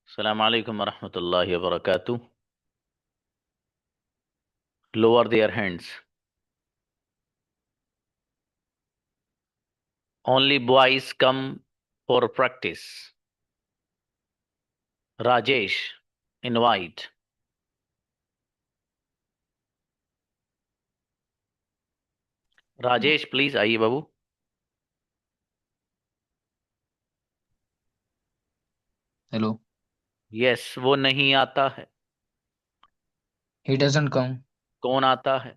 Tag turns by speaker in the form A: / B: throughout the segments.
A: Assalamu alaikum warahmatullahi wabarakatuh. Lower their hands. Only boys come for practice. Rajesh, invite. Rajesh please आइए बाबू.
B: Hello.
A: Yes, वो नहीं आता है.
B: He doesn't come.
A: कौन आता है?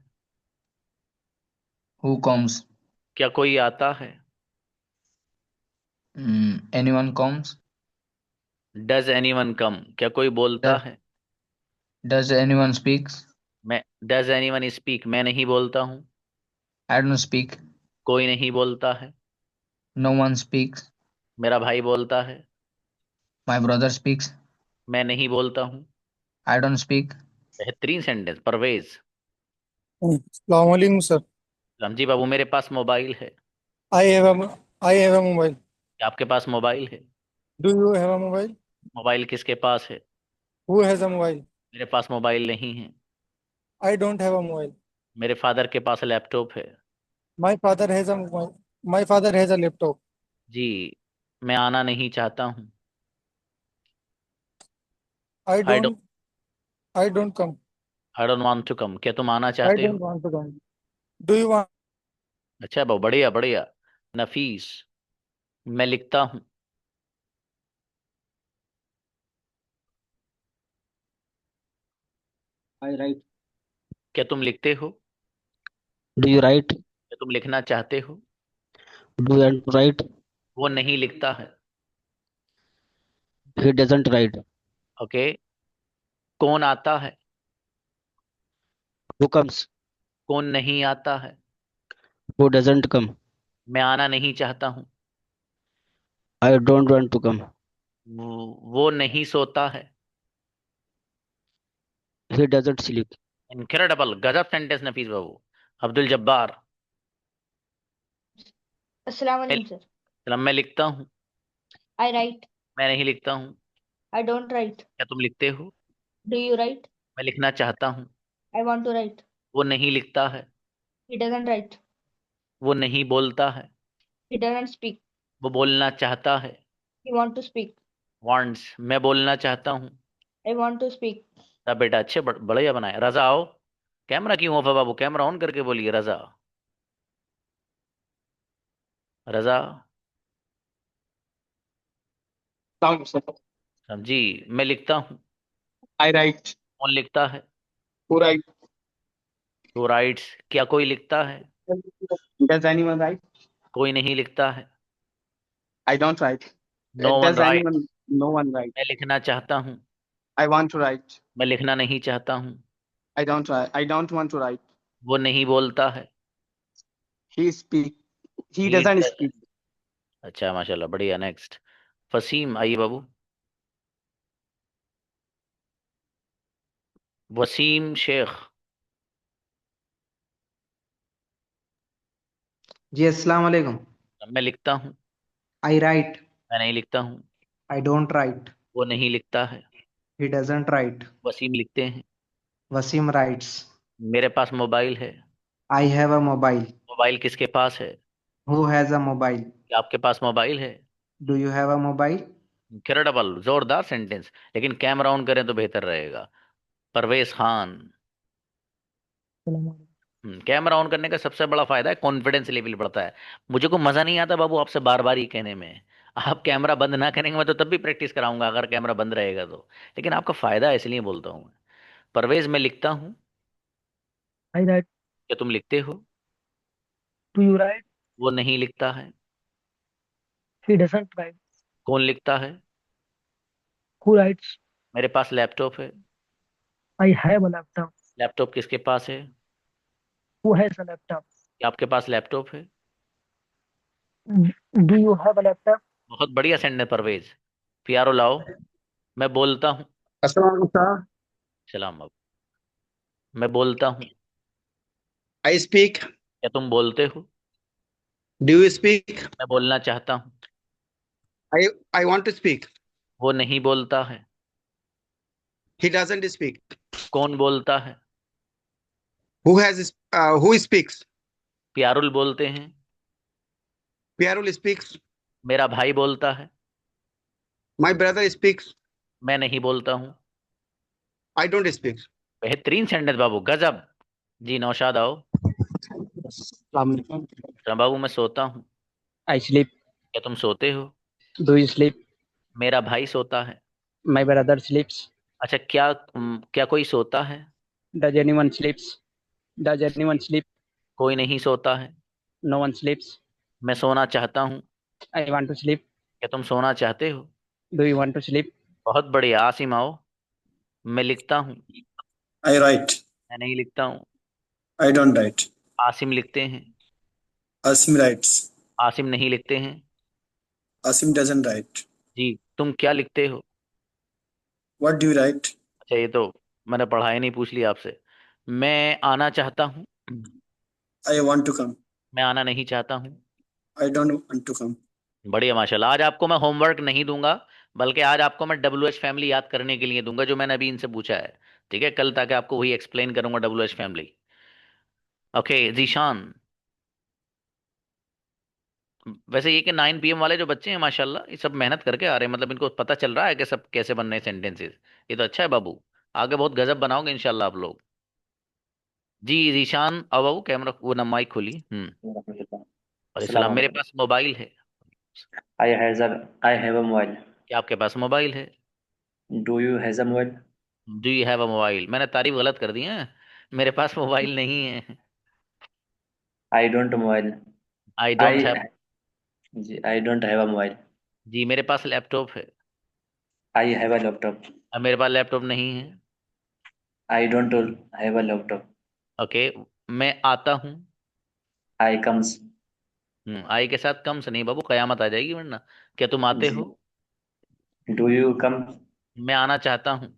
B: Who comes?
A: क्या कोई आता है?
B: Anyone comes?
A: डज एनीवन कम? क्या कोई बोलता
B: Does,
A: है?
B: does anyone speaks?
A: मैं. Does anyone speak? मैं नहीं बोलता हूँ.
B: I don't speak.
A: कोई नहीं बोलता है.
B: No one speaks.
A: मेरा भाई बोलता है.
B: My brother speaks.
A: मैं नहीं बोलता हूँ.
B: I don't speak.
A: बेहतरीन सेंटेंस. परवेज.
C: Assalamualaikum sir.
A: जी बाबू, मेरे पास मोबाइल है.
C: I have a I have a mobile.
A: क्या आपके पास मोबाइल है?
C: Do you have a mobile?
A: Mobile किसके पास है?
C: Who has a mobile?
A: मेरे पास मोबाइल नहीं है.
C: I don't have a mobile.
A: मेरे फादर के पास लैपटॉप है.
C: My father has a mobile. My father has a laptop.
A: जी. मैं आना नहीं चाहता हूँ.
C: I
A: I don't.
C: don't I don't come.
A: I don't want to come. क्या तुम आना
C: I
A: चाहते
C: don't
A: हो?
C: want to come. Do you want?
A: अच्छा बाबू, बढ़िया बढ़िया. नफीस. मैं लिखता हूँ.
D: I write.
A: क्या तुम लिखते हो?
D: Do you write?
A: क्या तुम लिखना चाहते हो?
D: Do you write?
A: वो नहीं लिखता है.
D: He doesn't write.
A: ओके. कौन आता है?
D: Who comes?
A: कौन नहीं आता है?
D: Who doesn't come?
A: मैं आना नहीं चाहता हूँ.
D: I don't want to come.
A: वो नहीं सोता है.
D: He doesn't sleep.
A: इनक्रेडिबल, गजब सेंटेंस नफीस बाबू. अब्दुल जब्बार.
E: अस्सलाम
A: मैं.
E: वालेकुम सर.
A: चलो, मैं लिखता हूँ.
E: I write.
A: मैं नहीं लिखता हूँ.
E: I don't write.
A: क्या तुम लिखते हो?
E: Do you write?
A: मैं लिखना चाहता हूँ.
E: I want to write.
A: वो नहीं लिखता है.
E: He doesn't write.
A: वो नहीं बोलता है.
E: He doesn't speak.
A: वो बोलना चाहता है.
E: He want to speak.
A: Wants. मैं बोलना चाहता हूँ.
E: I want to speak.
A: तब बेटा अच्छे बढ़िया बनाए. रजा आओ. कैमरा क्यों ऑफ है बाबू? कैमरा ऑन करके बोलिए. रजा. रजा.
F: Down, sir.
A: समझी. मैं लिखता हूँ.
F: I write.
A: कौन लिखता है?
F: Who write?
A: To writes. क्या कोई लिखता है?
F: Does anyone write?
A: कोई नहीं लिखता है.
F: I don't write.
A: No one
F: Does
A: write.
F: anyone? No one write.
A: मैं लिखना चाहता हूँ.
F: I want to write.
A: मैं लिखना नहीं चाहता हूँ.
F: I don't write. I don't want to write.
A: वो नहीं बोलता है.
F: He speak. He
A: He
F: doesn't
A: does-
F: speak.
A: अच्छा माशाल्लाह, बढ़िया. नेक्स्ट. फसीम आइए बाबू. वसीम शेख.
G: जी अस्सलाम वालेकुम.
A: मैं लिखता हूँ.
G: I write.
A: मैं नहीं लिखता हूँ.
G: I don't right.
A: वो नहीं लिखता है.
G: He doesn't right.
A: वसीम लिखते हैं.
G: वसीम राइट्स.
A: मेरे पास मोबाइल है.
G: I have a mobile.
A: Mobile किसके पास है?
G: Who has a mobile?
A: क्या आपके पास मोबाइल है?
G: Do you have a mobile?
A: Incredible, जोरदार सेंटेंस. लेकिन कैमरा ऑन करें तो बेहतर रहेगा. परवेज खान. कैमरा ऑन करने का सबसे बड़ा फायदा है, कॉन्फिडेंस लेवल बढ़ता है. मुझे को मजा नहीं आता बाबू आपसे बार बार ये कहने में. आप कैमरा बंद ना करेंगे मैं तो तब भी प्रैक्टिस कराऊंगा अगर कैमरा बंद रहेगा तो. लेकिन आपका फायदा है इसलिए बोलता हूँ मैं. परवेज, मैं लिखता हूँ.
C: I write.
A: क्या तुम लिखते हो?
C: Do you write?
A: वो नहीं लिखता है.
C: He doesn't write.
A: कौन लिखता है?
C: Who writes?
A: मेरे पास लैपटॉप है.
C: I have a laptop.
A: Laptop किसके पास है?
C: Who has a laptop?
A: क्या आपके पास लैपटॉप है?
C: Do you have a laptop?
A: बहुत बढ़िया सेंटेंस परवेज. पियारो लाओ. मैं बोलता हूँ.
F: Assalamualaikum, sir.
A: सलाम बाबू. मैं बोलता हूँ.
F: I speak.
A: क्या तुम बोलते हो?
F: Do you speak?
A: मैं बोलना चाहता हूँ.
F: I want to speak.
A: वो नहीं बोलता है.
F: He doesn't speak.
A: कौन बोलता है?
F: Who speaks?
A: प्यारुल बोलते हैं।
F: Pyarul speaks.
A: मेरा भाई बोलता है।
F: My brother speaks.
A: मैं नहीं बोलता हूँ।
F: I don't speak.
A: बेहतरीन सेंटेंस बाबू, गजब। जी नौशाद आओ।
D: Assalamu alaikum.
A: हाँ बाबू, मैं सोता हूँ।
D: I sleep.
A: क्या तुम सोते हो?
D: Do you sleep?
A: मेरा भाई सोता है।
D: My brother sleeps.
A: अच्छा, क्या कोई सोता है?
D: Does anyone sleeps? Does anyone sleep?
A: कोई नहीं सोता है।
D: No one sleeps.
A: मैं सोना चाहता हूँ।
D: I want to sleep.
A: क्या तुम सोना चाहते हो?
D: Do you want to sleep?
A: बहुत बढ़िया। आसिम आओ। मैं लिखता हूँ।
F: I write.
A: मैं नहीं लिखता हूँ।
F: I don't write.
A: आसिम लिखते हैं।
F: Asim writes.
A: आसिम नहीं लिखते हैं।
F: Asim doesn't write.
A: जी, तुम क्या लिखते हो?
F: What do you write?
A: अच्छा, ये तो मैंने पढ़ाई नहीं पूछ लिया आपसे। मैं आना चाहता हूँ।
F: I want to come.
A: मैं आना नहीं चाहता हूँ।
F: I don't want to come.
A: बढ़िया, माशाल्लाह। आज आपको मैं होमवर्क नहीं दूंगा, बल्कि आज आपको मैं WH फैमिली याद करने के लिए दूंगा, जो मैंने अभी इनसे पूछा है। ठीक है, कल तक आपको वही एक्सप्लेन करूंगा, WH फैमिली। ओके जीशान। वैसे ये कि 9 PM वाले जो बच्चे हैं माशाल्लाह, ये सब मेहनत करके आ रहे हैं, मतलब इनको पता चल रहा है कि सब कैसे बनने हैं सेंटेंसेस। ये तो अच्छा है बाबू, आगे बहुत गजब बनाओगे इंशाल्लाह आप लोग। जी जीशान, अब आओ, कैमरा वो ना माइक खोली। और सलाम। मेरे पास मोबाइल है।
H: I have a mobile.
A: क्या आपके पास मोबाइल है?
H: Do you have a mobile?
A: Do you have a mobile? मैंने तारीफ गलत कर दी है। मेरे पास मोबाइल नहीं है।
H: I don't mobile.
A: I don't have.
H: I I don't have a mobile.
A: जी, मेरे पास लैपटॉप है।
H: I have a laptop.
A: अब मेरे पास लैपटॉप नहीं है।
H: I don't have a laptop.
A: Okay, मैं आता हूँ।
H: I comes.
A: आई के साथ कम से नहीं बाबू, कयामत आ जाएगी वरना। क्या तुम आते हो?
H: Do you come?
A: मैं आना चाहता हूँ।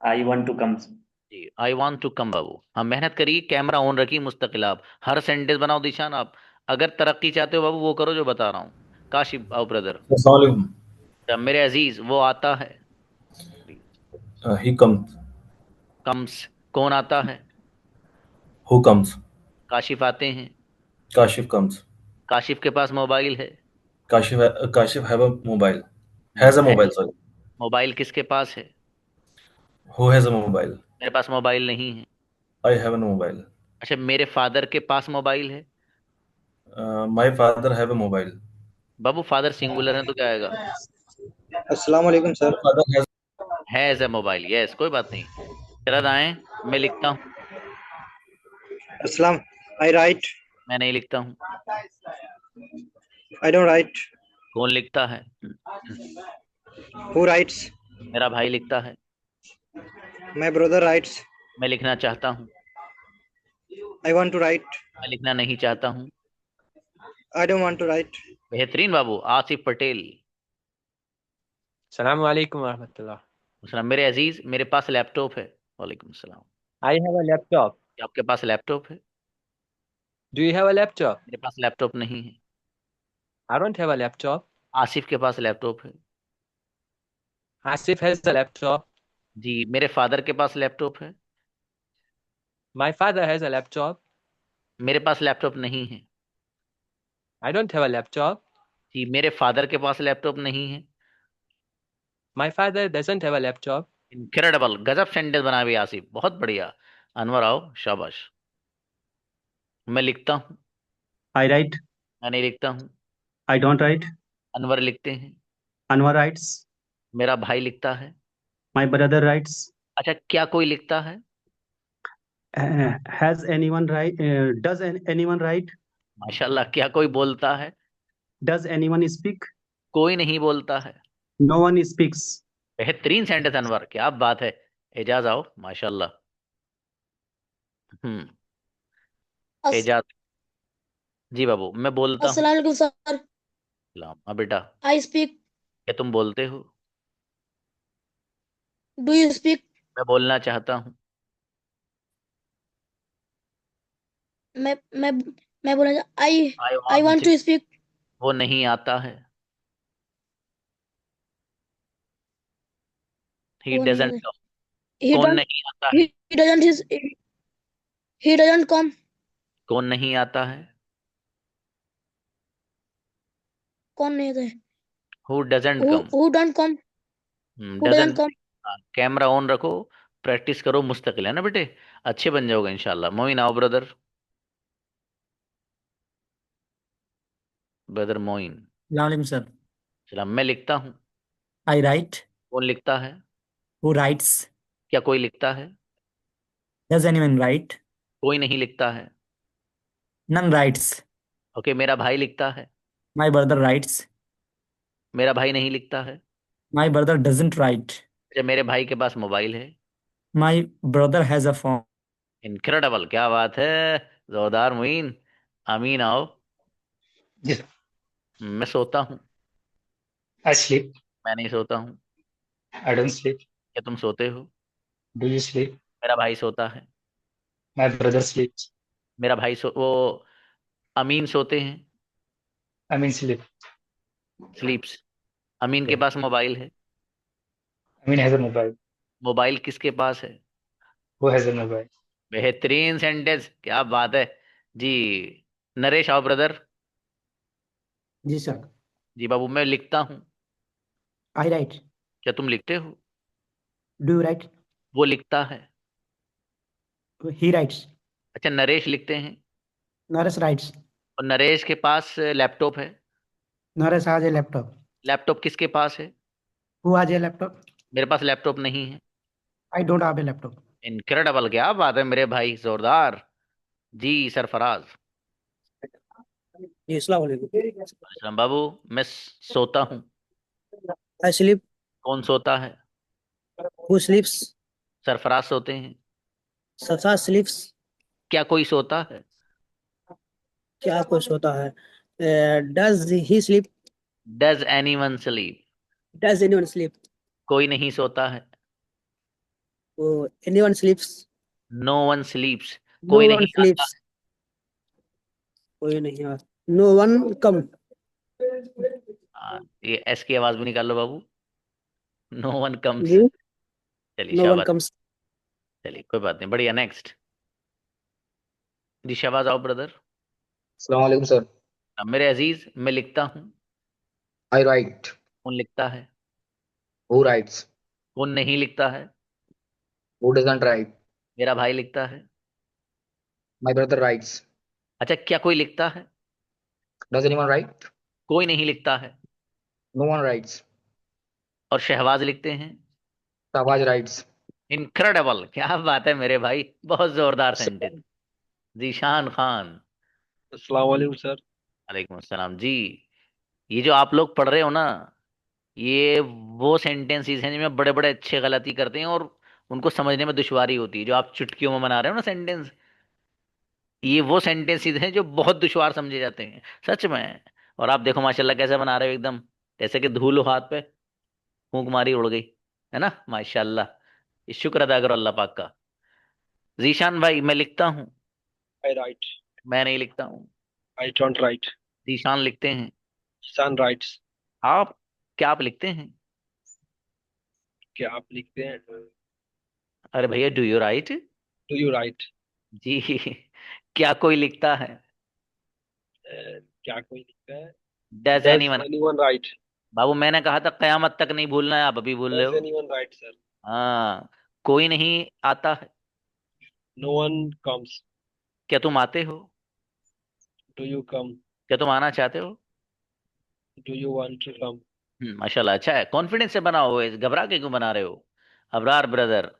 H: I want to come.
A: जी, आई वॉन्ट टू कम बाबू। हाँ, मेहनत करिए, कैमरा ऑन रखिए मुस्तकिल। आप हर सेंटेंस बनाओ दिशान। आप अगर तरक्की चाहते हो बाबू, वो करो जो बता रहा हूँ। काशिफ आओ ब्रदर।
I: Assalamualaikum.
A: मेरे अजीज, वो आता है।
I: He comes.
A: कम्स, कौन आता है?
I: Who comes?
A: काशिफ आते हैं।
I: Kashif comes.
A: काशिफ के पास मोबाइल है।
I: Kashif have a mobile. Has a
A: है।
I: mobile, sorry.
A: मोबाइल किसके पास है?
I: Who has a mobile?
A: मेरे पास मोबाइल नहीं है।
I: I have a mobile.
A: अच्छा, मेरे फादर के पास मोबाइल है।
I: My father have a mobile.
A: Babu father singular है तो क्या आएगा?
F: Assalamu alaikum, sir.
I: My father has.
A: Has a mobile. Yes, कोई बात नहीं। चला आए। मैं लिखता हूँ।
F: Assalam. I write.
A: मैं नहीं लिखता हूँ।
F: I don't write.
A: कौन लिखता है?
F: Who writes?
A: मेरा भाई लिखता है।
F: My brother writes.
A: मैं लिखना चाहता हूँ।
F: I want to write.
A: मैं लिखना नहीं चाहता हूँ।
F: I don't want to write.
A: बेहतरीन बाबू। आसिफ पटेल।
J: सलाम वालेकुम रहमतुल्लाह।
A: सलाम। मेरे अजीज, मेरे पास लैपटॉप है। वालेकुम सलाम।
J: I have a laptop.
A: क्या आपके पास लैपटॉप है?
J: Do you have a laptop?
A: मेरे पास लैपटॉप नहीं है।
J: I don't have a laptop.
A: Asif के पास लैपटॉप है।
J: Asif has a laptop.
A: जी, मेरे फादर के पास लैपटॉप है।
J: My father has a laptop.
A: मेरे पास लैपटॉप नहीं है।
J: I don't have a laptop.
A: जी, मेरे फादर के पास लैपटॉप नहीं है।
J: My father doesn't have a laptop.
A: Incredible, गजब सेंटेंस बना भी आसिफ, बहुत बढ़िया। अनवर आओ, शाबाश। मैं लिखता हूँ।
K: I write.
A: मैं नहीं लिखता हूँ।
K: I don't write.
A: अनवर लिखते हैं।
K: Anwar writes.
A: मेरा भाई लिखता है।
K: My brother writes.
A: अच्छा, क्या कोई लिखता है?
K: Has anyone write? Does anyone write?
A: माशाल्लाह। क्या कोई बोलता है?
K: Does anyone speak?
A: कोई नहीं बोलता है।
K: No one speaks.
A: बेहतरीन सेंटेंस अनवर, क्या बात है। एजाज आओ, माशाल्लाह। एजाज। जी बाबू, मैं बोलता हूँ।
L: अस्सलाम वालेकुम सर।
A: सलाम। हाँ बेटा,
L: आई स्पीक।
A: क्या तुम बोलते हो?
L: Do you speak?
A: मैं बोलना चाहता हूँ।
L: मैं मैं मैं बोला आई
A: आई
L: आई वांट टू स्पीक।
A: वो नहीं आता है। ही
L: कौन नहीं
A: डजंट
L: आता
A: कम।
L: he
A: कौन
L: don't
A: नहीं आता है?
L: he doesn't his he doesn't come
A: कौन नहीं आता है?
L: कौन नहीं आता है
A: who doesn't come.
L: who don't come who doesn't
A: doesn't.
L: come
A: camera on रखो, प्रैक्टिस करो मुस्तकिल, है ना बेटे? अच्छे बन जाओगे इंशाल्लाह। मोइन आओ brother, brother Moin.
M: Assalamualaikum, sir.
A: चला, मैं लिखता हूँ।
M: I write.
A: कौन लिखता है?
M: Who writes?
A: क्या कोई लिखता है?
M: Does anyone write?
A: कोई नहीं लिखता है।
M: None writes.
A: ओके, मेरा भाई लिखता है।
M: My brother writes.
A: मेरा भाई नहीं लिखता है।
M: My brother doesn't write.
A: अच्छा, मेरे भाई के पास मोबाइल है।
M: My brother has a phone.
A: Incredible, क्या बात है, जोरदार मोइन। अमीन आओ।
N: Yes,
A: मैं सोता हूँ।
N: I sleep.
A: मैं नहीं सोता हूँ।
N: I don't sleep.
A: क्या तुम सोते हो?
N: Do you sleep?
A: मेरा भाई सोता है।
N: My brother sleeps.
A: मेरा भाई वो अमीन सोते हैं।
N: I mean sleep.
A: स्लीप्स। अमीन के
N: Yeah.
A: पास मोबाइल है।
N: I mean has a mobile.
A: Mobile किसके पास है?
N: Who has a mobile?
A: बेहतरीन सेंटेंस, क्या बात है जी। नरेश आओ ब्रदर।
K: जी सर।
A: जी बाबू, मैं लिखता हूँ।
K: I write.
A: क्या तुम लिखते हो?
K: Do you write?
A: वो लिखता है।
K: He writes.
A: अच्छा, नरेश लिखते हैं।
K: Naresh writes.
A: और नरेश के पास लैपटॉप है।
K: Naresh has a laptop.
A: Laptop किसके पास है?
K: Who has a laptop?
A: मेरे पास लैपटॉप नहीं है।
K: I don't have a laptop.
A: Incredible, क्या बात है मेरे भाई, जोरदार जी। सरफराज।
C: जी अस्सलाम वालेकुम।
A: असलम बाबू, मैं सोता हूँ।
C: I sleep.
A: कौन सोता है?
C: Who sleeps?
A: सरफराज सोते हैं।
C: Sasa sleeps.
A: क्या कोई सोता है?
C: क्या कुछ होता है? Does he sleep?
A: Does anyone sleep?
C: Does anyone sleep?
A: कोई नहीं सोता है।
C: Oh, anyone sleeps?
A: No one sleeps.
C: No
A: कोई
C: one
A: नहीं आता।
C: sleeps. कोई नहीं आता। No one come.
A: ये एस की आवाज भी निकाल लो बाबू। No one comes.
C: जी।
A: चलिए
C: No one
A: शाबाश।
C: comes.
A: चलिए कोई बात नहीं, बढ़िया। नेक्स्ट जी, शहबाज आओ ब्रदर।
B: अस्सलाम वालेकुम सर।
A: अब मेरे अजीज, मैं लिखता हूँ।
B: I write.
A: कौन लिखता है?
B: Who writes?
A: कौन नहीं लिखता है?
B: Who doesn't write?
A: मेरा भाई लिखता है।
B: My brother writes.
A: अच्छा, क्या कोई लिखता है?
B: Does anyone write?
A: कोई नहीं लिखता है।
B: No one writes.
A: और शहबाज लिखते हैं।
B: Shahbaz writes.
A: इनक्रेडिबल, क्या बात है मेरे भाई, बहुत जोरदार सेंटेंस। जीशान खान।
J: अस्सलाम वालेकुम सर।
A: वालेकुम अस्सलाम जी। ये जो आप लोग पढ़ रहे हो ना, ये वो सेंटेंसेस हैं जिनमें बड़े बड़े अच्छे गलती करते हैं और उनको समझने में दुश्वारी होती है। जो आप चुटकियों में बना रहे हो ना सेंटेंस, ये वो सेंटेंसेस हैं जो बहुत दुश्वार समझे जाते हैं सच में। और आप देखो माशाल्लाह कैसे बना रहे हो, एकदम जैसे कि धूल हो हाथ पे, फूंक मारी उड़ गई, है ना माशाल्लाह। ये शुक्र अदा करो अल्लाह पाक का। जीशान भाई, मैं लिखता हूँ।
J: I write.
A: मैं नहीं लिखता हूँ।
J: I don't write.
A: जीशान लिखते हैं।
J: Son writes.
A: आप, क्या आप लिखते हैं?
J: क्या आप लिखते हैं?
A: अरे भैया, do you right?
J: Do you write?
A: जी। क्या कोई लिखता है?
J: क्या कोई लिखता है?
A: Does
J: Does
A: anyone?
J: anyone write?
A: बाबू, मैंने कहा था कयामत तक नहीं भूलना है, आप अभी भूल रहे
J: Does
A: हो।
J: anyone write, sir?
A: हाँ। कोई नहीं आता है।
J: No one comes.
A: क्या तुम आते हो?
J: Do you come?
A: क्या तुम आना चाहते हो?
J: Do you want to come?
A: माशाल्लाह, अच्छा है, कॉन्फिडेंस से बना हुआ है, घबरा के क्यों बना रहे हो? अबरार ब्रदर।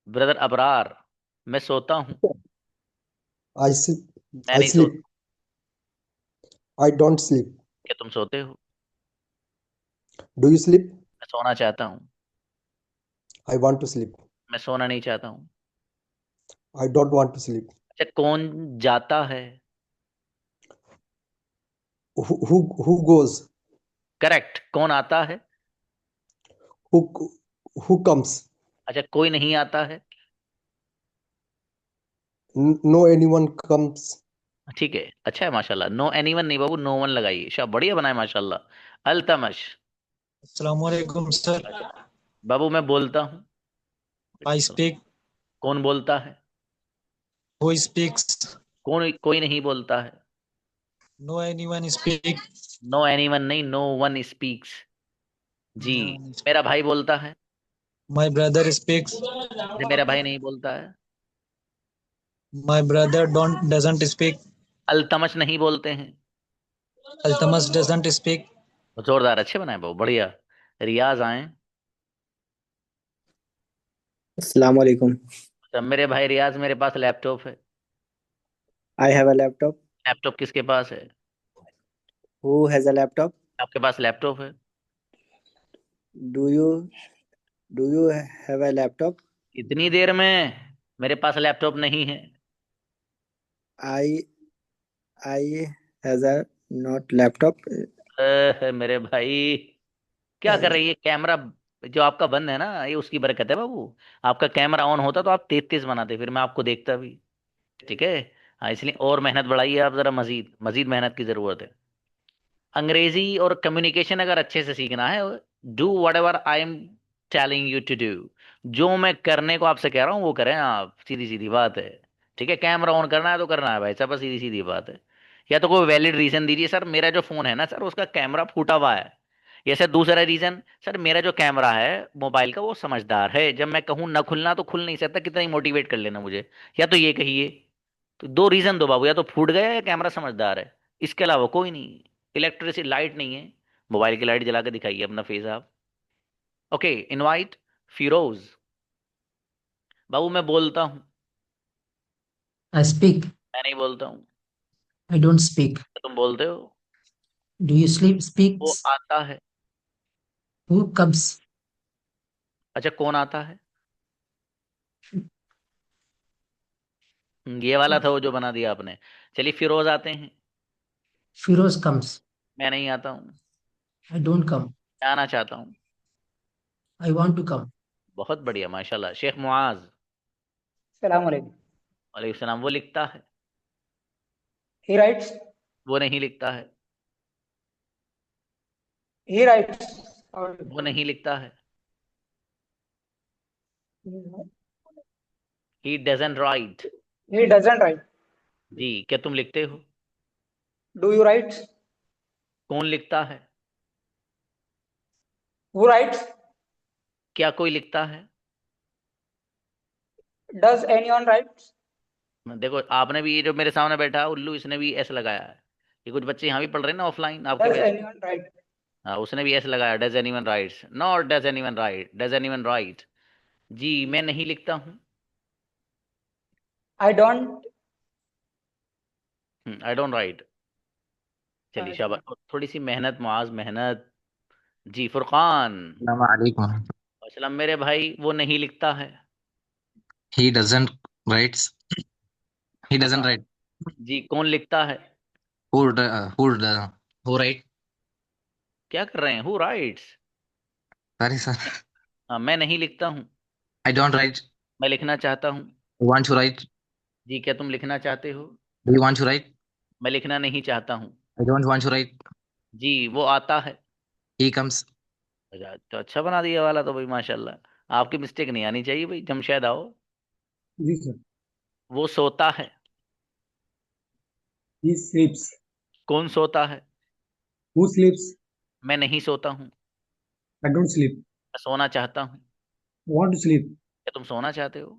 A: ब्रदर अबरार, मैं सोता हूँ।
O: I sleep.
A: मैं
O: I
A: नहीं
O: sleep.
A: सोता।
O: I don't sleep.
A: क्या तुम सोते हो?
O: Do you sleep?
A: मैं सोना चाहता हूँ।
O: I want to sleep.
A: मैं सोना नहीं चाहता हूँ।
O: I don't want to sleep.
A: अच्छा, कौन जाता है?
O: Who goes?
A: करेक्ट। कौन आता है?
O: Who comes?
A: अच्छा, कोई नहीं आता है।
O: No anyone comes.
A: ठीक है, अच्छा है माशाल्लाह। नो एनीवन नहीं बाबू, नो वन लगाइए। शाह, बढ़िया बनाए माशाल्लाह। अल्तमश।
P: Assalamualaikum sir.
A: बाबू मैं बोलता हूँ,
P: I speak.
A: कौन बोलता है?
P: Who speaks?
A: कोई नहीं बोलता है।
P: No anyone speak.
A: No anyone नहीं, नो वन स्पीक्स। जी,
P: No one speak.
A: मेरा भाई बोलता है।
P: My brother speaks.
A: जी, मेरा भाई नहीं बोलता है।
P: My brother doesn't speak.
A: Altamash नहीं बोलते हैं।
P: Altamas doesn't speak.
A: जोरदार, अच्छे बनाए बाबू, बढ़िया। रियाज आए।
C: अस्सलाम वालेकुम।
A: तो मेरे भाई रियाज, मेरे पास लैपटॉप है।
C: I have a laptop.
A: Laptop किसके पास है?
C: Who has a laptop?
A: आपके पास लैपटॉप है।
C: Do you have a laptop?
A: इतनी देर में मेरे पास लैपटॉप नहीं है।
C: I has a not laptop.
A: मेरे भाई क्या कर रही है? कैमरा जो आपका बंद है ना, ये उसकी बरकत है बाबू। आपका कैमरा ऑन होता तो आप तेज तेज बनाते, फिर मैं आपको देखता भी। ठीक है, हाँ, इसलिए और मेहनत बढ़ाइए आप जरा, मजीद मजीद मेहनत की जरूरत है। अंग्रेजी और कम्युनिकेशन अगर अच्छे से सीखना है, do whatever I am telling you to do. जो मैं करने को आपसे कह रहा हूँ वो करें आप, सीधी सीधी बात है। ठीक है, कैमरा ऑन करना है तो करना है भाई साहब, बस सीधी सीधी बात है। या तो कोई वैलिड रीजन दीजिए, सर मेरा जो फोन है ना सर, उसका कैमरा फूटा हुआ है। या सर दूसरा रीजन, सर मेरा जो कैमरा है मोबाइल का वो समझदार है, जब मैं कहूँ ना खुलना तो खुल नहीं सकता, कितना ही मोटिवेट कर लेना मुझे। या तो ये कहिए, तो दो रीजन दो बाबू, या तो फूट गया या कैमरा समझदार है, इसके अलावा कोई नहीं। इलेक्ट्रिसिटी लाइट नहीं है, मोबाइल की लाइट जला के दिखाइए अपना फेस आप। Okay, invite Firoz. बाबू मैं बोलता हूँ।
K: I speak.
A: मैं नहीं बोलता हूँ।
K: I don't speak.
A: तुम बोलते हो।
K: Do you sleep?
A: वो
K: Speaks.
A: आता है।
K: Who comes?
A: अच्छा, कौन आता है? ये वाला था वो जो बना दिया आपने। चलिए, फिरोज आते हैं।
K: Firoz comes.
A: मैं नहीं आता हूँ।
K: I don't come.
A: मैं आना चाहता हूँ।
K: I want to come.
A: बहुत बढ़िया, माशाल्लाह। शेख मुआज।
K: Assalamu alaikum.
A: वालेकुम सलाम। वो लिखता है।
K: He writes.
A: वो नहीं लिखता है।
K: He writes.
A: वो नहीं लिखता है। He doesn't right.
K: He doesn't write.
A: जी, क्या तुम लिखते हो?
K: Do you write?
A: कौन लिखता है?
K: Who writes?
A: क्या कोई लिखता है?
K: Does anyone write?
A: देखो, आपने भी, ये जो मेरे सामने बैठा है उल्लू, इसने भी ऐसे लगाया है। ये कुछ बच्चे यहाँ भी पढ़ रहे हैं ना ऑफलाइन आपके
K: Does
A: बैच।
K: anyone write?
A: हाँ, उसने भी ऐसे लगाया, does anyone writes, not does anyone write, does anyone write. जी, मैं नहीं लिखता हूँ।
K: I don't.
A: I don't write. चलिए शाबाश, थोड़ी सी मेहनत मुआज, मेहनत। जी, फुरकान।
Q: Assalamualaikum.
A: असलम मेरे भाई, वो नहीं लिखता है।
Q: He doesn't writes. He doesn't write.
A: जी, कौन लिखता है?
Q: Who write?
A: क्या कर रहे हैं? Who rights.
Q: Sorry sir.
A: हाँ, मैं नहीं लिखता हूँ।
Q: I don't write.
A: मैं लिखना चाहता हूँ।
Q: Want to write?
A: जी, क्या तुम लिखना चाहते हो?
Q: Do you want to write?
A: मैं लिखना नहीं चाहता हूँ।
Q: I don't want to write.
A: जी, वो आता है।
Q: He comes.
A: अच्छा, तो अच्छा बना दिया वाला तो भाई, माशाल्लाह। आपकी मिस्टेक नहीं आनी चाहिए भाई, जमशेद आओ।
K: जी sir.
A: वो सोता है।
K: He sleeps.
A: कौन सोता है?
K: Who sleeps?
A: मैं नहीं सोता हूँ।
K: I don't sleep.
A: मैं सोना चाहता हूँ।
K: I want to sleep.
A: क्या तुम सोना चाहते हो?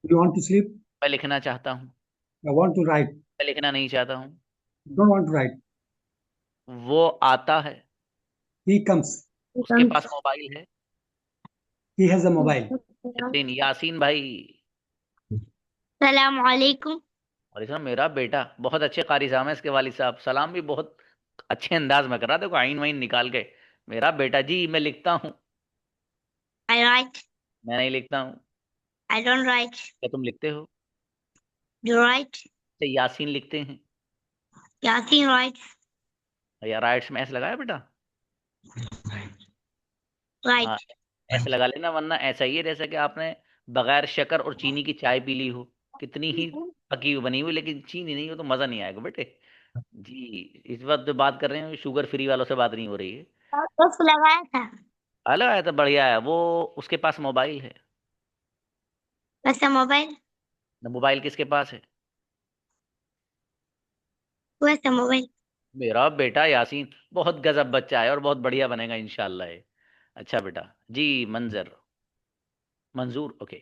K: You want to sleep?
A: मैं लिखना चाहता हूँ।
K: I want to write.
A: मैं लिखना नहीं चाहता हूँ।
K: Don't want to write.
A: वो आता है।
K: He comes.
A: उसके पास मोबाइल है।
K: He has a mobile.
A: Yasin, Yasin भाई।
L: सलाम अलैकुम।
A: और इसमें मेरा बेटा बहुत अच्छे कारी साहब है, इसके वालिद साहब सलाम भी बहुत अच्छे अंदाज में कर रहा, देखो आइन वाइन निकाल के। मेरा बेटा जी, मैं लिखता हूँ।
L: I write.
A: मैं नहीं लिखता हूँ।
L: I don't write.
A: क्या तुम लिखते हो?
L: You write.
A: तो यासीन लिखते हैं।
L: Yasin writes.
A: या राइट्स में ऐसे लगाया बेटा?
L: Right.
A: हाँ, ऐसे लगा लेना, वरना ऐसा ही है जैसे कि आपने बगैर शक्कर और चीनी की चाय पी ली हो, कितनी ही पकी हुई बनी हुई, लेकिन चीनी नहीं हो तो मज़ा नहीं आएगा बेटे। जी, इस वक्त जो बात कर रहे हैं शुगर फ्री वालों से बात नहीं हो रही है।
L: बस लगाया था।
A: हेलो आया तो बढ़िया है। वो उसके पास मोबाइल है।
L: वैसे मोबाइल।
A: ना मोबाइल किसके पास है?
L: वैसे मोबाइल।
A: मेरा बेटा यासीन बहुत गजब बच्चा है और बहुत बढ़िया बनेगा इंशाल्लाह है। अच्छा बेटा। जी मंजर, मंजूर, ओके।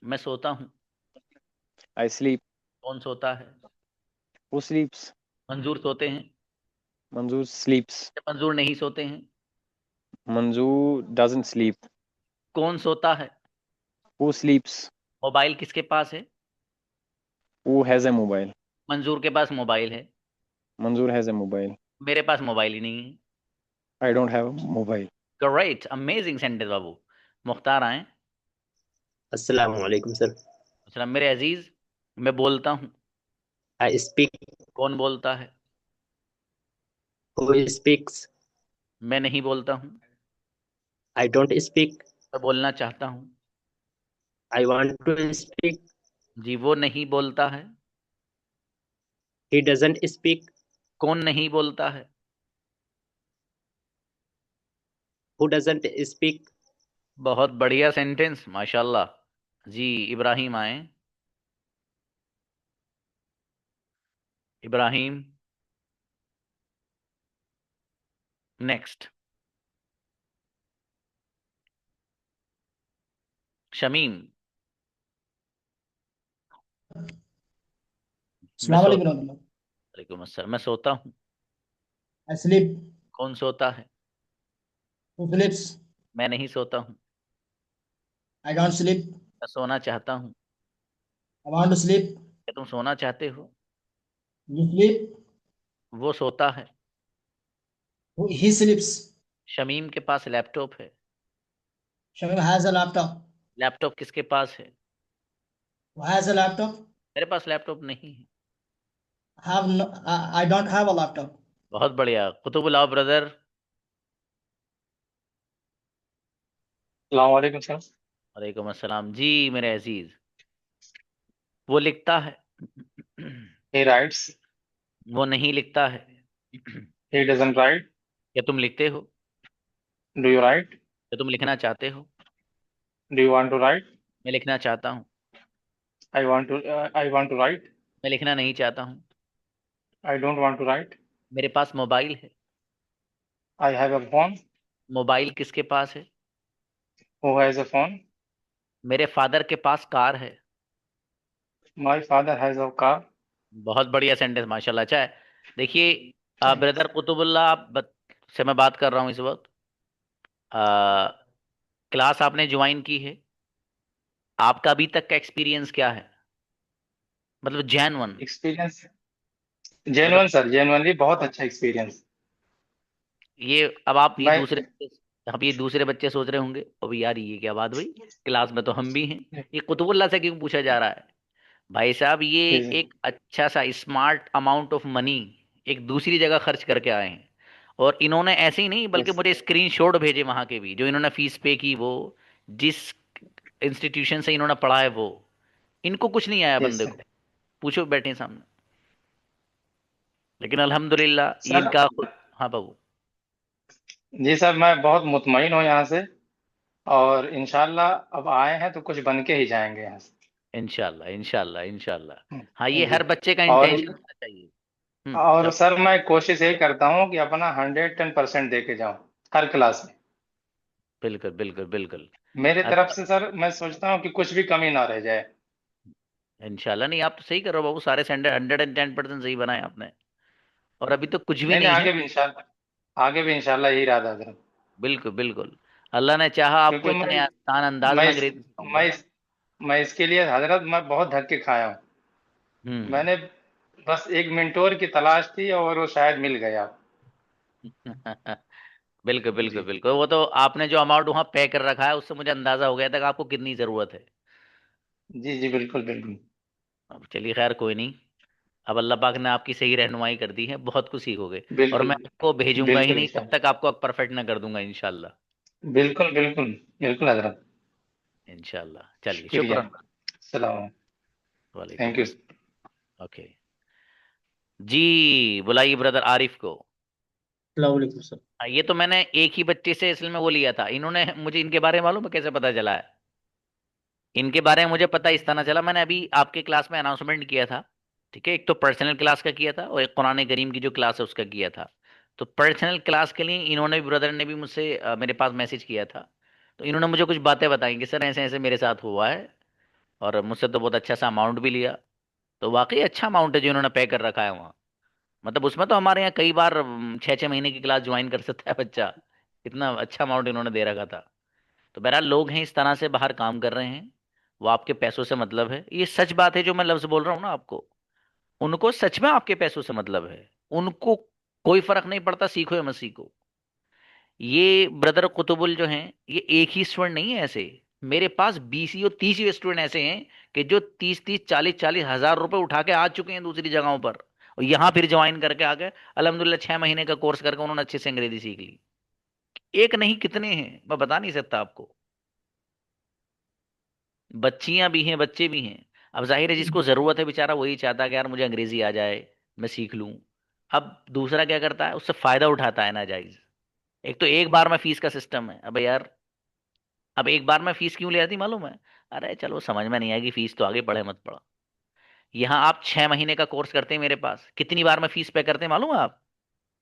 A: मैं सोता हूँ।
R: I sleep.
A: कौन सोता है?
R: Who sleeps?
A: मंजूर सोते हैं।
R: Manzoor sleeps.
A: मंजूर नहीं सोते हैं।
R: Manzoor doesn't sleep.
A: कौन सोता है?
R: Who sleeps?
A: मोबाइल किसके पास है?
R: Who has a mobile?
A: मंजूर के पास मोबाइल है।
R: Manzoor has a mobile.
A: मेरे पास मोबाइल ही नहीं है।
R: I don't have a mobile.
A: Great, amazing sentence बाबू। मुख्तार आए।
S: अस्सलाम वालेकुम सर।
A: अच्छा मेरे अजीज, मैं बोलता हूँ।
S: I speak.
A: कौन बोलता है?
S: Who speaks.
A: मैं नहीं बोलता हूँ।
S: I don't speak.
A: मैं बोलना चाहता हूँ।
S: I want to speak.
A: जी वो नहीं बोलता है।
S: He doesn't speak.
A: कौन नहीं बोलता है?
S: Who doesn't speak.
A: बहुत बढ़िया सेंटेंस, माशाल्लाह। जी इब्राहिम आए। इब्राहिम नेक्स्ट। शमीम। वालेकुम अस्सलाम। मैं सोता हूँ।
C: I sleep.
A: कौन सोता है?
C: Who sleeps?
A: मैं नहीं सोता हूँ।
C: I don't sleep.
A: मैं सोना चाहता हूँ।
C: I want to sleep.
A: क्या तुम सोना चाहते हो?
C: You sleep.
A: वो सोता है।
C: He sleeps.
A: शमीम के पास लैपटॉप है।
C: Shamim has a laptop.
A: Laptop किसके पास है?
C: Who has a laptop?
A: मेरे पास लैपटॉप नहीं है।
C: Have no, I don't have a laptop.
A: बहुत बढ़िया। कुतुबुल आओ ब्रदर।
N: अस्सलाम वालेकुम सर।
A: वालेकुम अस्सलाम। जी मेरे अजीज, वो लिखता है।
N: He writes.
A: वो नहीं लिखता है।
N: He doesn't write.
A: क्या तुम लिखते हो?
N: Do you write?
A: क्या तुम लिखना चाहते हो?
N: Do you want to write?
A: मैं लिखना चाहता हूँ।
N: I want to write.
A: मैं लिखना नहीं चाहता हूँ।
N: I don't want to write.
A: मेरे पास मोबाइल है।
N: I have a phone.
A: Mobile किसके पास है?
N: Who has a phone?
A: मेरे फादर के पास कार है।
N: My father has a car.
A: बहुत बढ़िया सेंटेंस, माशाल्लाह। अच्छा है। देखिए ब्रदर कुतुबुल्लाह, से मैं बात कर रहा हूँ इस वक्त। क्लास आपने ज्वाइन की है, आपका अभी तक का एक्सपीरियंस क्या है? मतलब genuine
N: Experience. Genuine sir, genuinely बहुत अच्छा एक्सपीरियंस।
A: ये अब आप ये
N: मैं
A: दूसरे बच्चे सोच रहे होंगे अभी यार ये क्या बात हुई, क्लास में तो हम भी हैं, ये कुतुबुल्लाह से क्यों पूछा जा रहा है? भाई साहब ये
N: जी जी
A: एक अच्छा सा स्मार्ट अमाउंट ऑफ मनी एक दूसरी जगह खर्च करके आए हैं। और इन्होंने ऐसे ही नहीं बल्कि
N: यस
A: मुझे स्क्रीनशॉट भेजे वहां के भी, जो इन्होंने फीस पे की, वो जिस इंस्टीट्यूशन से इन्होंने पढ़ा है वो, इनको कुछ नहीं आया
N: यस
A: बंदे को, पूछो बैठे हैं सामने। लेकिन अल्हम्दुलिल्लाह ये
N: सर।
A: इनका हाँ बाबू।
N: जी सर, मैं बहुत मुतमईन हूँ यहाँ से, और इंशाल्लाह अब आए हैं तो कुछ बन के ही जाएंगे यहाँ से।
A: इंशाल्लाह इंशाल्लाह इंशाल्लाह। हाँ ये हर
N: जी।
A: बच्चे का
N: और
A: इंटेंशन होना चाहिए।
N: और
A: चलो
N: सर मैं कोशिश यही करता हूँ कि अपना 110% दे के जाऊँ हर क्लास में।
A: बिल्कुल बिल्कुल बिल्कुल।
N: मेरे तरफ
A: अच्छा
N: से सर मैं सोचता हूँ कि कुछ भी कमी ना रह जाए।
A: इंशाल्लाह। नहीं आप तो सही कर रहे हो बाबू, सारे सेंटर 110% सही बनाए आपने, और अभी तो कुछ भी
N: नहीं नहीं,
A: नहीं है।
N: आगे भी इंशाल्लाह यही इरादा है।
A: बिल्कुल बिल्कुल। अल्लाह ने चाहा आपको
N: क्योंकि
A: इतने आसान अंदाज
N: मैं
A: में
N: इस,
A: ग्रेड
N: मैं
A: दूंगा।
N: इस, मैं इसके लिए हजरत मैं बहुत धक्के खाया हूँ।
A: हम्म
N: मैंने बस एक मेंटोर की तलाश थी और वो शायद मिल गया।
A: बिल्कुल बिल्कुल
N: जी
A: बिल्कुल। वो तो आपने जो अमाउंट वहां पे कर रखा है उससे मुझे अंदाजा हो गया था कि आपको कितनी जरूरत है।
N: जी जी, बिल्कुल बिल्कुल
A: अब चलिए खैर कोई नहीं। अब अल्लाह पाक ने आपकी सही रहनुमाई कर दी है, बहुत कुछ सीखोगे। और मैं
N: बिल्कुल
A: आपको भेजूंगा ही
N: बिल्कुल
A: नहीं तब तक आपको परफेक्ट ना कर दूंगा इंशाल्लाह।
N: बिल्कुल बिल्कुल बिल्कुल हजरत।
A: इंशाल्लाह चलिए
N: शुक्रिया।
A: शुक्रन।
N: सलाम। थैंक
A: वालेकुम
N: यू।
A: अस्सलाम। ओके जी बुलाइए ब्रदर आरिफ को।
C: अस्सलामुअलैकुम सर।
A: ये तो मैंने एक ही बच्चे से असल में वो लिया था। इन्होंने मुझे इनके बारे में मालूम है कैसे पता चला है? इनके बारे में मुझे पता इस तरह चला, मैंने अभी आपके क्लास में अनाउंसमेंट किया था। ठीक है, एक तो पर्सनल क्लास का किया था और एक कुरान करीम की जो क्लास है उसका किया था। तो पर्सनल क्लास के लिए इन्होंने भी, ब्रदर ने भी मुझसे मेरे पास मैसेज किया था। तो इन्होंने मुझे कुछ बातें बताई कि सर ऐसे ऐसे मेरे साथ हुआ है, और मुझसे तो बहुत अच्छा सा अमाउंट भी लिया। तो वाकई अच्छा अमाउंट है जो इन्होंने पे कर रखा है वहाँ। मतलब उसमें तो हमारे यहाँ कई बार 6-6 महीने की क्लास ज्वाइन कर सकता है बच्चा। इतना अच्छा अमाउंट इन्होंने दे रखा था। तो बहरहाल लोग हैं इस तरह से बाहर काम कर रहे हैं। वो आपके पैसों से मतलब है, ये सच बात है जो मैं लफ्ज बोल रहा हूँ ना आपको। उनको सच में आपके पैसों से मतलब है। उनको कोई फर्क नहीं पड़ता सीखो या मत सीखो। ये ब्रदर कुतुबुल जो हैं, ये एक ही स्टूडेंट नहीं है ऐसे। मेरे पास 20 और 30 स्टूडेंट ऐसे हैं कि जो 30-30 40-40 हज़ार रुपए उठा के आ चुके हैं दूसरी जगहों पर, और यहाँ फिर ज्वाइन करके आ गए। अल्हम्दुलिल्लाह 6 महीने का कोर्स करके उन्होंने अच्छे से अंग्रेजी सीख ली। एक नहीं कितने हैं, मैं बता नहीं सकता आपको। बच्चियां भी हैं, बच्चे भी हैं। अब जाहिर है जिसको जरूरत है बेचारा वही चाहता है कि यार मुझे अंग्रेजी आ जाए, मैं सीख लूं। अब दूसरा क्या करता है, उससे फायदा उठाता है नाजायज। एक तो एक बार में फीस का सिस्टम है। अबे यार, अब एक बार में फीस क्यों ले आती मालूम है? अरे चलो समझ में नहीं आएगी फीस तो आगे पढ़े मत पढ़ो। यहाँ आप 6 महीने का कोर्स करते हैं मेरे पास, कितनी बार में फीस पे करते हैं मालूम है आप?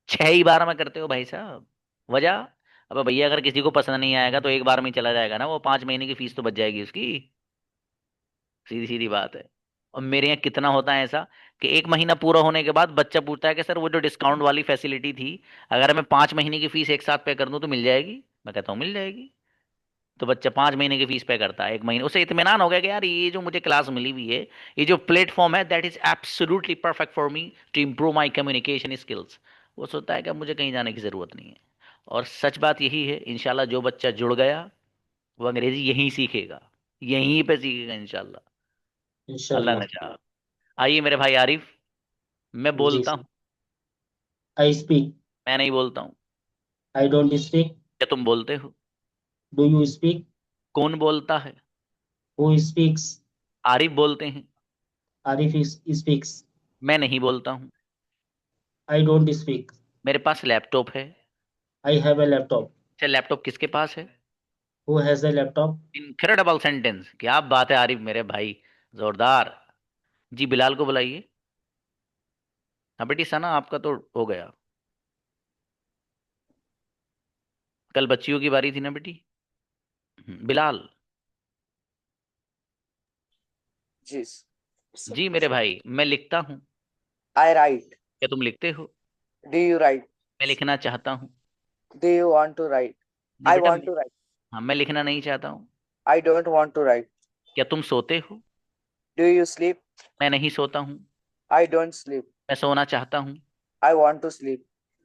A: 6 ही बार में करते हो भाई साहब। वजह? अब भैया अगर किसी को पसंद नहीं आएगा तो एक बार में ही चला जाएगा ना, वो 5 महीने की फीस तो बच जाएगी उसकी। सीधी सीधी बात है। और मेरे यहाँ कितना होता है ऐसा कि 1 महीना पूरा होने के बाद बच्चा पूछता है कि सर वो जो डिस्काउंट वाली फैसिलिटी थी, अगर मैं 5 महीने की फीस एक साथ पे कर दूं तो मिल जाएगी? मैं कहता हूँ मिल जाएगी। तो बच्चा 5 महीने की फीस पे करता है, 1 महीने उसे इत्मीनान हो गया कि यार ये जो मुझे क्लास मिली हुई है, ये जो प्लेटफॉर्म है, that is absolutely perfect for me to improve my communication skills. वो सोचता है कि अब मुझे कहीं जाने की जरूरत नहीं है। और सच बात यही है, इंशाल्लाह जो बच्चा जुड़ गया वो अंग्रेजी यहीं सीखेगा, यहीं पे सीखेगा इंशाल्लाह। अल्लाह ने
C: इंशाल्लाह।
A: चाहा। आइए मेरे भाई आरिफ, मैं
C: जी
A: बोलता
C: सर।
A: हूँ,
C: आई स्पीक।
A: मैं नहीं बोलता हूँ।
C: I don't speak.
A: क्या तुम बोलते हो?
C: Do you speak?
A: कौन बोलता है?
C: Who speaks?
A: आरिफ बोलते हैं।
C: आरिफ स्पीक्स।
A: मैं नहीं बोलता हूँ।
C: I don't speak.
A: मेरे पास लैपटॉप है।
C: I have a laptop.
A: अच्छा, लैपटॉप किसके पास है?
C: Who has a laptop?
A: Incredible sentence, क्या बात है आरिफ मेरे भाई, जोरदार। जी बिलाल को बुलाइए। हाँ बेटी सना, आपका तो हो गया। कल बच्चियों की बारी थी ना बेटी। बिलाल।
F: जी
A: जी मेरे भाई, मैं लिखता हूँ।
F: I write.
A: क्या तुम लिखते हो?
F: Do you write?
A: मैं लिखना चाहता हूँ।
F: Do you want to write?
A: नहीं
F: I
A: बेटा,
F: want to write.
A: हाँ मैं लिखना नहीं चाहता हूँ।
F: I don't want to write.
A: क्या तुम सोते हो?
F: Do you sleep?
A: मैं नहीं सोता हूँ।
F: I don't sleep.
A: मैं सोना चाहता हूँ।
F: I want to sleep.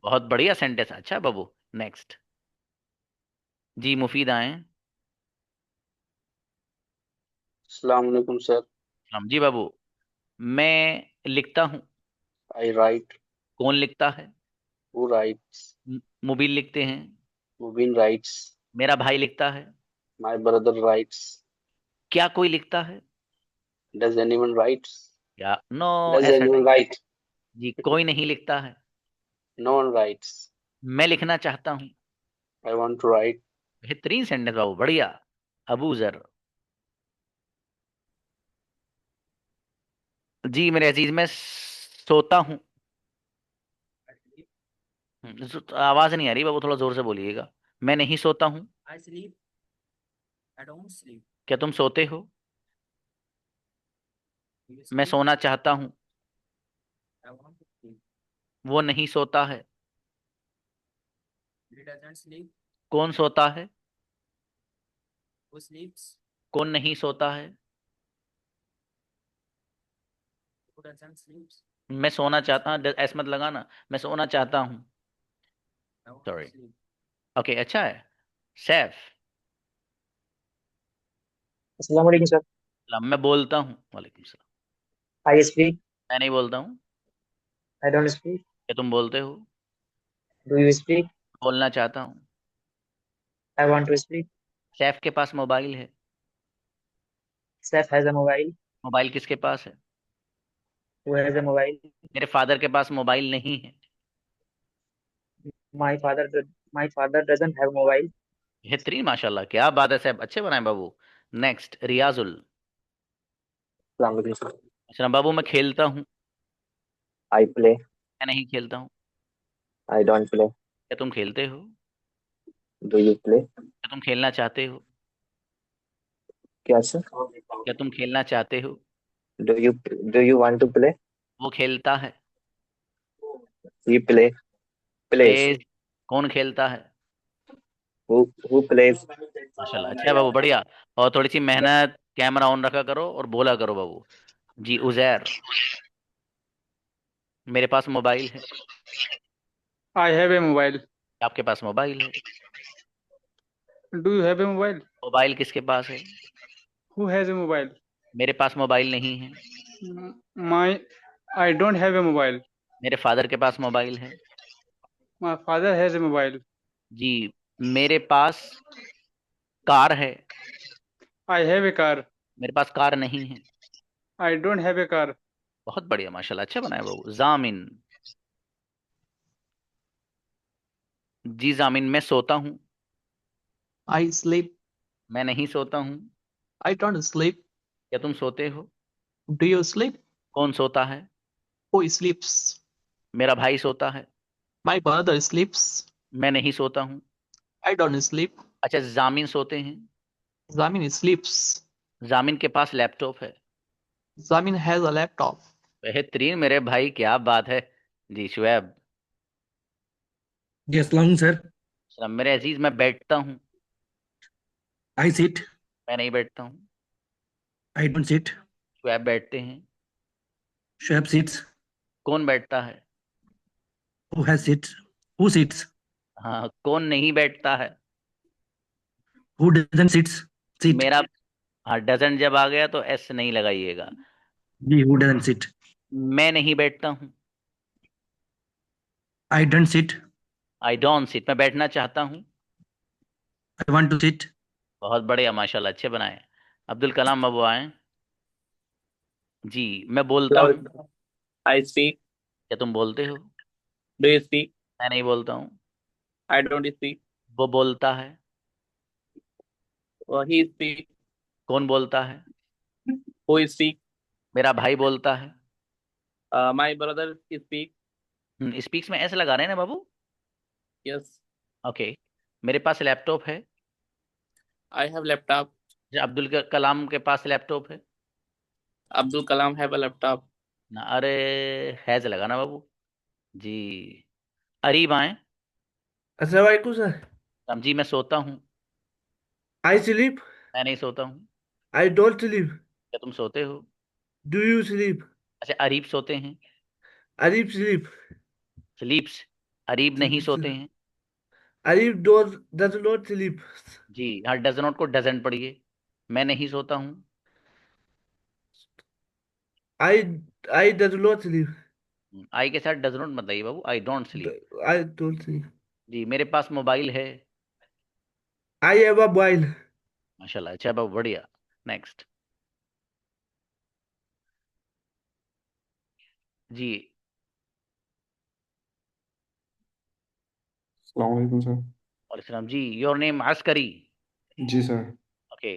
A: बहुत बढ़िया सेंटेंस। अच्छा बाबू, नेक्स्ट। जी मुफीद आए।
T: अस्सलाम वालेकुम सर।
A: हम जी बाबू, मैं लिखता हूँ।
T: I write.
A: कौन लिखता है?
T: Who writes?
A: मुबीन लिखते हैं।
T: Mubin writes.
A: मेरा भाई लिखता है।
T: My brother writes.
A: क्या कोई लिखता है?
T: Does anyone writes?
A: या नो,
T: Does
A: ऐसा
T: anyone
A: नहीं।
T: write?
A: जी कोई नहीं लिखता है।
T: No one writes.
A: मैं लिखना चाहता हूँ।
T: I want to write.
A: बेहतरीन सेंटेंस बाबू, बढ़िया। अबू जर। जी मेरे अजीज, मैं सोता हूँ। आवाज नहीं आ रही बाबू, थोड़ा जोर से बोलिएगा। मैं नहीं सोता हूँ।
C: I sleep. I don't sleep.
A: क्या तुम सोते हो? मैं सोना चाहता हूँ।
C: I want to sleep.
A: वो नहीं सोता है।
C: He doesn't sleep.
A: कौन सोता है?
C: Who sleeps?
A: कौन नहीं सोता है?
C: Who doesn't sleeps?
A: मैं सोना चाहता हूँ, ऐसा मत लगाना। मैं सोना चाहता हूँ।
C: I want to
A: sorry.
C: Sleep.
A: Okay, अच्छा है। सैफ।
B: अस्सलाम वालेकुम सर।
A: मैं बोलता हूँ। वालेकुम सलाम।
B: I speak.
A: मैं नहीं बोलता हूँ।
B: I don't speak.
A: क्या तुम बोलते हो?
B: Do you speak?
A: बोलना चाहता हूँ।
B: I want to speak.
A: Saif के पास मोबाइल है।
B: Saif has a mobile.
A: Mobile किसके पास है?
B: Who has a mobile?
A: मेरे फादर के पास मोबाइल नहीं है।
B: My father doesn't have mobile.
A: बेहतरीन माशाल्लाह, क्या बात है साहब, अच्छे बनाए बाबू। नेक्स्ट रियाजुल। अच्छा बाबू, मैं खेलता हूँ।
F: I play.
A: मैं नहीं खेलता हूँ।
F: I don't play.
A: क्या तुम खेलते हो?
F: Do you play?
A: क्या तुम खेलना चाहते हो?
F: क्या sir?
A: क्या तुम खेलना चाहते हो?
F: Do you want to play?
A: वो खेलता है।
F: He plays.
A: प्लेज, कौन खेलता है?
F: Who plays?
A: माशाल्लाह, अच्छा है बाबू, बढ़िया। और थोड़ी सी मेहनत, कैमरा ऑन रखा करो और बोला करो बाबू। जी उजैर, मेरे पास मोबाइल है।
N: I have a mobile.
A: आपके पास मोबाइल है।
N: Do you have a mobile?
A: Mobile किसके पास है?
N: Who has a mobile?
A: मेरे पास मोबाइल नहीं है।
N: I don't have a mobile.
A: मेरे फादर के पास मोबाइल है।
N: My father has a mobile.
A: जी, मेरे पास कार है।
N: I have a car.
A: मेरे पास कार नहीं है।
N: I don't have a car.
A: बहुत बढ़िया माशाल्लाह, अच्छा बनाया बाबू। जामिन, जी जामिन, मैं सोता हूँ।
Q: I sleep.
A: मैं नहीं सोता हूँ।
Q: I don't sleep.
A: क्या तुम सोते हो?
Q: Do you sleep?
A: कौन सोता है?
Q: Who sleeps?
A: मेरा भाई सोता है।
Q: My brother sleeps.
A: मैं नहीं सोता हूँ।
Q: I don't sleep.
A: अच्छा, जामिन सोते हैं।
Q: Zamin sleeps.
A: जामिन के पास लैपटॉप है।
Q: Zamin has a laptop.
A: बेहतरीन मेरे भाई, क्या बात है। जी शुएब।
M: जी अस्सलाम सर।
A: सलाम मेरे अजीज, मैं बैठता हूँ।
M: I sit.
A: मैं नहीं बैठता हूँ।
M: I don't seat.
A: शुएब बैठते हैं।
M: शोएब सिट्स।
A: कौन बैठता है?
M: Who has sits? Who sits?
A: हाँ, कौन नहीं बैठता है?
M: Who doesn't sits? सिट।
A: मेरा, हाँ डजंट जब आ गया तो एस नहीं लगाइएगा।
M: जी, हु डजंट सिट?
A: मैं नहीं बैठता हूँ।
M: I don't sit.
A: I don't sit, मैं बैठना चाहता हूँ।
M: I want to sit.
A: बहुत बढ़िया माशाल्लाह, अच्छे बनाए। अब्दुल कलाम बाबू आए। जी, मैं बोलता हूँ।
S: I speak.
A: क्या तुम बोलते हो?
S: Do you speak?
A: मैं नहीं बोलता हूँ।
S: I don't speak.
A: वो बोलता है।
S: He speak.
A: कौन बोलता है?
S: Who speak?
A: मेरा भाई बोलता है।
S: My brother speak.
A: स्पीक्स में ऐसे लगा रहे हैं ना बाबू?
S: Yes.
A: ओके, मेरे पास लैपटॉप है।
S: I have laptop.
A: Abdul Kalam के पास लैपटॉप है
S: Abdul Kalam have a laptop.
A: ना? अरे हैज लगा ना बाबू। जी, अरीब आए।
U: अस्सलाम वालेकुम सर।
A: जी, मैं सोता हूँ।
U: I sleep.
A: मैं नहीं सोता हूँ।
U: I don't sleep.
A: क्या तुम सोते हो?
U: Do you sleep?
A: अच्छा, अरीब सोते हैं।
U: अरीब स्लीप।
A: स्लीप्स, अरीब नहीं सोते हैं।
U: Areeb does not sleep.
A: जी हाँ, डज नॉट को डजंट पढ़िए। मैं नहीं सोता हूँ।
U: I I does not sleep.
A: I के साथ डज नॉट मत लाइए बाबू। I don't sleep.
U: I don't sleep.
A: जी, मेरे पास मोबाइल है।
U: I have a mobile.
A: माशाल्लाह, अच्छा बाबू, बढ़िया। नेक्स्ट। जी,
V: अस्सलाम वालेकुम सर।
A: और सलाम जी। Your name Askari?
V: जी सर।
A: ओके,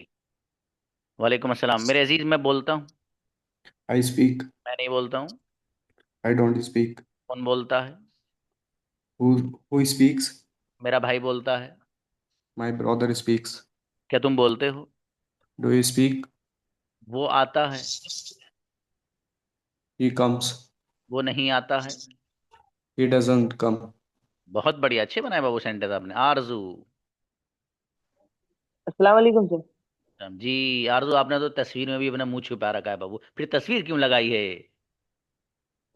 A: वालेकुम अस्सलाम मेरे अजीज, मैं बोलता हूँ।
V: I speak.
A: मैं नहीं बोलता हूँ।
V: I don't speak.
A: कौन बोलता है?
V: Who speaks?
A: मेरा भाई बोलता है।
V: My brother speaks.
A: क्या तुम बोलते हो?
V: Do you speak?
A: वो आता है।
V: He comes.
A: वो नहीं आता है।
V: He doesn't come.
A: बहुत बढ़िया, अच्छे बनाए बाबू सेंटेंस आपने। आरजू।
W: अस्सलाम वालेकुम सर।
A: जी आरजू, आपने तो तस्वीर में भी अपना मुंह छुपा रखा है बाबू, फिर तस्वीर क्यों लगाई है?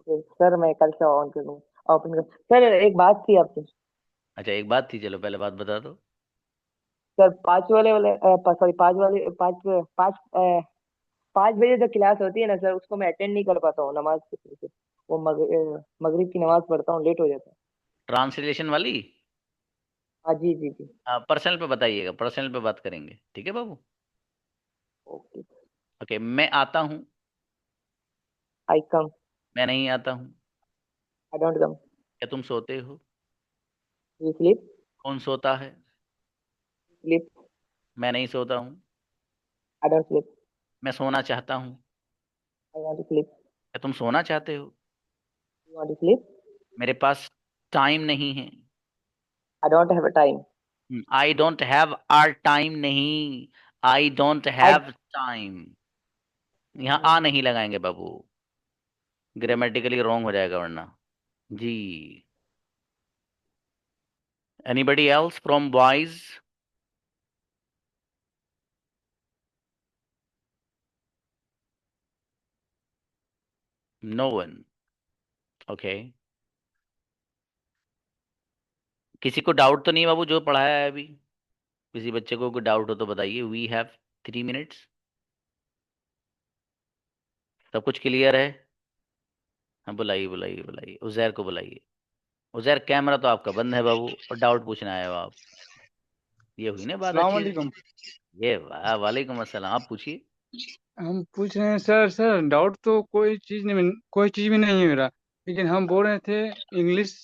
W: सर मैं कल से ऑन करूँगा, ओपन कर। सर एक बात थी आपसे।
A: अच्छा, एक बात थी, चलो पहले बात बता दो।
W: सर 5 बजे जो क्लास होती है ना सर, उसको मैं अटेंड नहीं कर पाता हूँ नमाज की वजह से। वो मगरिब की नमाज पढ़ता हूँ, लेट हो जाता है।
A: ट्रांसलेशन वाली?
W: हाँ जी जी जी।
A: पर्सनल पे बताइएगा, पर्सनल पे बात करेंगे, ठीक है बाबू?
W: ओके।
A: ओके, मैं आता हूँ।
W: आई कम।
A: मैं नहीं आता हूँ।
W: I don't come.
A: क्या तुम सोते हो?
W: You sleep?
A: कौन सोता है?
W: Sleep?
A: मैं नहीं सोता हूँ।
W: I don't sleep.
A: मैं सोना चाहता हूँ।
W: I want to sleep.
A: क्या तुम सोना चाहते हो?
W: You want to sleep?
A: मेरे पास टाइम नहीं है।
W: I don't have a time.
A: I don't have are time नहीं, आई डोंट हैव टाइम। यहाँ आ नहीं लगाएंगे बाबू, ग्रामेटिकली रॉन्ग हो जाएगा वरना। जी, anybody else from boys? No one. Okay, किसी को डाउट तो नहीं बाबू जो पढ़ाया है अभी? किसी बच्चे को कोई डाउट हो तो बताइए। We have 3 minutes. सब कुछ क्लियर है? हाँ, बुलाइए बुलाइए बुलाइए, उजैर को बुलाइए। उजैर, कैमरा तो आपका बंद है बाबू और डाउट पूछना आए हो आप। ये हुई ना बात अच्छी से? ये वाह, वालेकुम अस्सलाम। आप पूछिए।
D: हम पूछ रहे हैं सर डाउट तो कोई चीज भी नहीं है मेरा, लेकिन हम बोल रहे थे इंग्लिश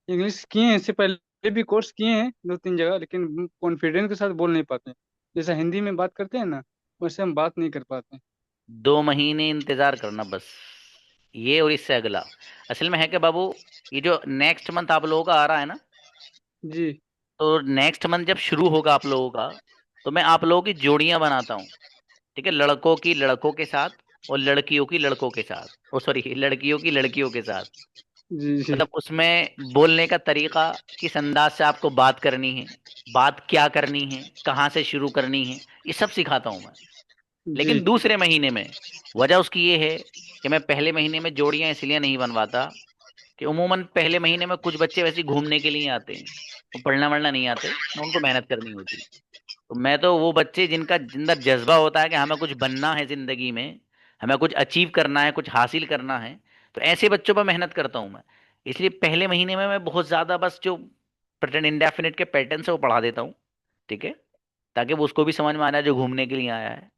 D: इंग्लिश किए हैं, इससे पहले भी कोर्स किए हैं 2-3 जगह, लेकिन कॉन्फिडेंस के साथ बोल नहीं पाते। जैसा हिंदी में बात करते हैं ना, वैसे हम बात नहीं कर पाते।
A: 2 महीने इंतजार करना बस, ये और इससे अगला। असल में है कि बाबू, ये जो नेक्स्ट मंथ आप लोगों का आ रहा है ना,
D: जी,
A: तो नेक्स्ट मंथ जब शुरू होगा आप लोगों का, तो मैं आप लोगों की जोड़ियां बनाता हूँ। ठीक है, लड़कों की लड़कों के साथ और लड़कियों की लड़कों के साथ, ओ सॉरी, लड़कियों की लड़कियों के साथ।
D: जी, जी,
A: मतलब उसमें बोलने का तरीका, किस अंदाज से आपको बात करनी है, बात क्या करनी है, कहाँ से शुरू करनी है, ये सब सिखाता हूँ मैं। लेकिन
D: जी,
A: दूसरे महीने में वजह उसकी ये है कि मैं पहले महीने में जोड़ियां इसलिए नहीं बनवाता कि उमूमन पहले महीने में कुछ बच्चे वैसे ही घूमने के लिए आते हैं, वो पढ़ना वढ़ना नहीं आते, उनको मेहनत करनी होती। तो मैं तो वो बच्चे जिनका अंदर जज्बा होता है कि हमें कुछ बनना है जिंदगी में, हमें कुछ अचीव करना है, कुछ हासिल करना है, तो ऐसे बच्चों पर मेहनत करता हूँ मैं। इसलिए पहले महीने में मैं बहुत ज़्यादा बस जो प्रेजेंट इंडेफिनिट के पैटर्न से वो पढ़ा देता हूँ। ठीक है, ताकि वो उसको भी समझ में आ जाए जो घूमने के लिए आया है।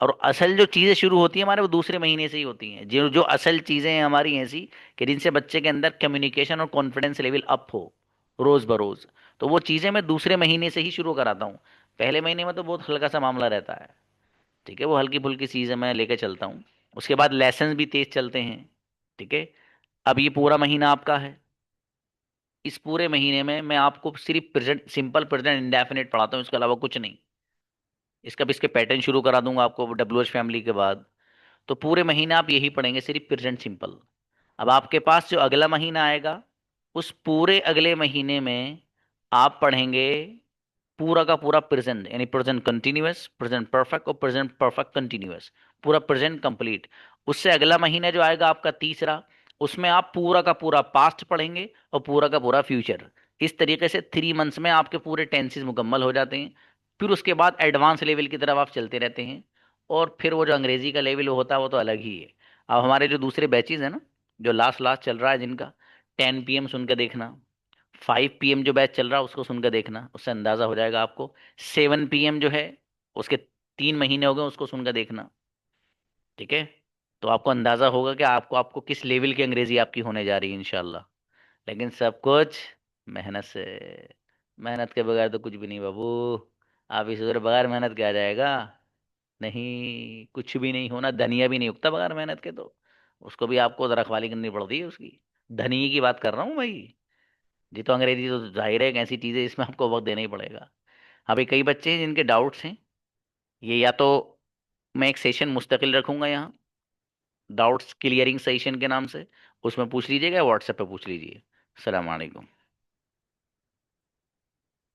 A: और असल जो चीज़ें शुरू होती हैं हमारे, वो दूसरे महीने से ही होती हैं। जो जो असल चीज़ें हैं हमारी ऐसी कि जिनसे बच्चे के अंदर कम्युनिकेशन और कॉन्फिडेंस लेवल अप हो रोज़ बरोज़, तो वो चीज़ें मैं दूसरे महीने से ही शुरू कराता हूँ। पहले महीने में तो बहुत हल्का सा मामला रहता है। ठीक है, वो हल्की फुल्की चीज़ें मैं लेके चलता हूँ। उसके बाद लेसन भी तेज चलते हैं। ठीक है, अब ये पूरा महीना आपका है, इस पूरे महीने में मैं आपको सिर्फ प्रेजेंट, सिंपल प्रेजेंट इंडेफिनिट पढ़ाता हूँ, इसके अलावा कुछ नहीं। इसका भी इसके पैटर्न शुरू करा दूंगा आपको WH फैमिली के बाद। तो पूरे महीने आप यही पढ़ेंगे, सिर्फ प्रेजेंट सिंपल। अब आपके पास जो अगला महीना आएगा, उस पूरे अगले महीने में आप पढ़ेंगे पूरा का पूरा प्रेजेंट, यानी प्रेजेंट कंटिन्यूअस, प्रेजेंट परफेक्ट और प्रेजेंट परफेक्ट कंटिन्यूअस, पूरा प्रेजेंट कंप्लीट। उससे अगला महीना जो आएगा आपका तीसरा, उसमें आप पूरा का पूरा पास्ट पढ़ेंगे और पूरा का पूरा फ्यूचर। इस तरीके से 3 मंथ्स में आपके पूरे टेंसेस मुकम्मल हो जाते हैं। फिर उसके बाद एडवांस लेवल की तरफ आप चलते रहते हैं। और फिर वो जो अंग्रेजी का लेवल होता है वो तो अलग ही है। अब हमारे जो दूसरे बैचेज हैं ना, जो लास्ट लास्ट चल रहा है जिनका, 10 PM सुन के देखना, 5 PM जो बैच चल रहा है उसको सुनकर देखना, उससे अंदाज़ा हो जाएगा आपको। 7 PM जो है, उसके 3 महीने हो गए, उसको सुनकर देखना। ठीक है, तो आपको अंदाज़ा होगा कि आपको आपको किस लेवल की अंग्रेजी आपकी होने जा रही है इंशाल्लाह। लेकिन सब कुछ मेहनत से, मेहनत के बगैर तो कुछ भी नहीं बाबू। आप इस उधर बगैर मेहनत के आ जाएगा? नहीं, कुछ भी नहीं होना। धनिया भी नहीं उगता बगैर मेहनत के, तो उसको भी आपको रखवाली करनी पड़ती है उसकी। धनिये की बात कर रहा हूँ भाई जी। तो अंग्रेजी तो जाहिर है एक ऐसी चीज़ है इसमें आपको वक्त देना ही पड़ेगा। अभी कई बच्चे हैं जिनके डाउट्स हैं, ये या तो मैं एक सेशन मुस्तकिल रखूंगा यहाँ, डाउट्स क्लियरिंग सेशन के नाम से, उसमें पूछ लीजिएगा, व्हाट्सएप पे पूछ लीजिए। अस्सलाम वालेकुम।